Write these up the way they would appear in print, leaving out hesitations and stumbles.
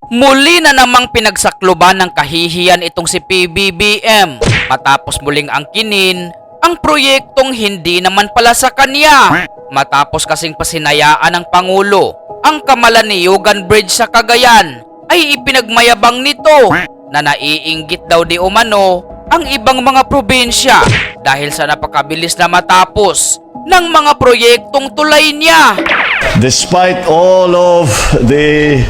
Muli na namang pinagsakloban ng kahihiyan itong si PBBM matapos muling angkinin ang proyektong hindi naman pala sa kanya. Matapos kasing pasinayaan ng Pangulo ang Kamalaniugan Bridge sa Cagayan, ay ipinagmayabang nito na naiinggit daw di umano ang ibang mga probinsya dahil sa napakabilis na matapos ng mga proyektong tulay niya. Despite all of the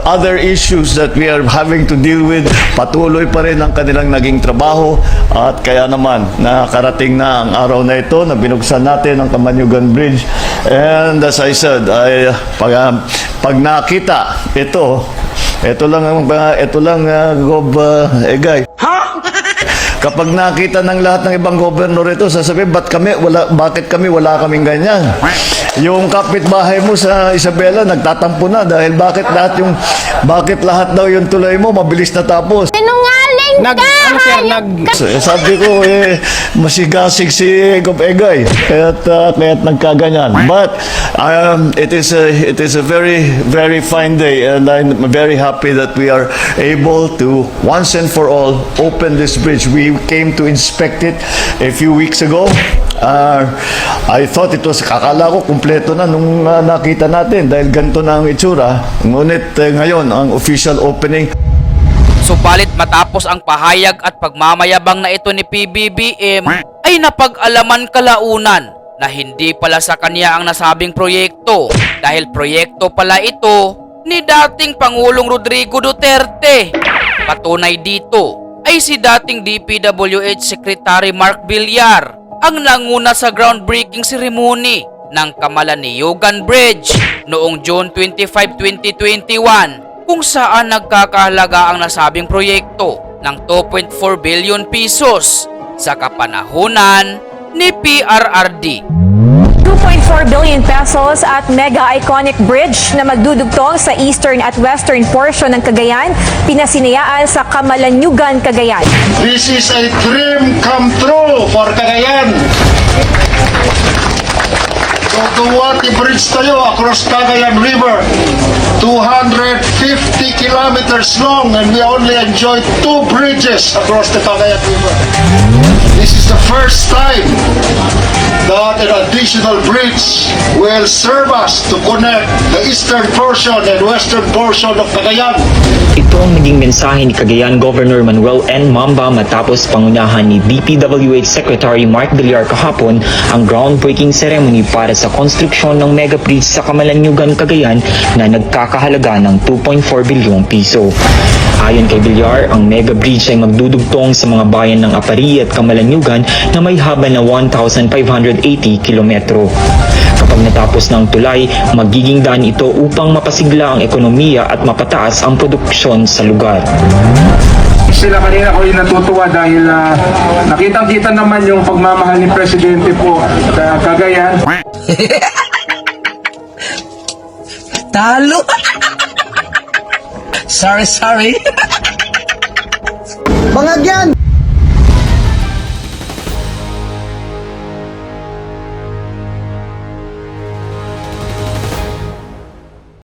other issues that we are having to deal with, patuloy pa rin ang kanilang naging trabaho at kaya naman nakarating na ang araw na ito na binuksan natin ang Kamalaniugan Bridge. And as I said, pag nakita ito lang Gob Egay. Kapag nakita ng lahat ng ibang gobernador ito, sasabihin, bakit kami wala kaming ganyan? Yung kapitbahay mo sa Isabela nagtatampo na dahil bakit lahat daw yung tulay mo mabilis na tapos. Sinungaling ka! Sabi ko masigasig si Gob Egay kaya't nagkaganyan. But it is a very, very fine day and I'm very happy that we are able to once and for all open this bridge. We came to inspect it a few weeks ago. I thought akala ko kumpleto na nung nakita natin dahil ganito na ang itsura. Ngunit ngayon ang official opening. Subalit matapos ang pahayag at pagmamayabang na ito ni PBBM, ay napag-alaman kalaunan na hindi pala sa kanya ang nasabing proyekto dahil proyekto pala ito ni dating Pangulong Rodrigo Duterte. Patunay dito ay si dating DPWH Secretary Mark Villar ang nanguna sa groundbreaking ceremony ng Kamalaniugan Bridge noong June 25, 2021 kung saan nagkakahalaga ang nasabing proyekto ng 2.4 billion pesos sa kapanahunan ni PRRD. 2.4 billion pesos at mega iconic bridge na magdudugtong sa eastern at western portion ng Cagayan, pinasinayaan sa Kamalaniugan, Cagayan. This is a dream come true for Cagayan. So Duwati Bridge tayo across Cagayan River, 250 kilometers long, and we only enjoy 2 bridges across the Cagayan River. This is the first time that an additional bridge will serve us to connect the eastern portion and western portion of Cagayan. Ito ang naging mensahe ni Cagayan Governor Manuel N. Mamba matapos pangunahan ni DPWH Secretary Mark Villar kahapon ang groundbreaking ceremony para sa konstruksyon ng mega bridge sa Kamalaniugan, Cagayan na nagkakahalaga ng 2.4 bilyong piso. Ayon kay Villar, ang mega bridge ay magdudugtong sa mga bayan ng Apari at Kamalaniugan na may haba na 1,580 kilometro. Kapag natapos ng tulay, magiging daan ito upang mapasigla ang ekonomiya at mapataas ang produksyon sa lugar. Sila kanina ko yung natutuwa dahil nakitang-kita naman yung pagmamahal ni Presidente po sa Cagayan. Talo! Sorry. Bangag yan!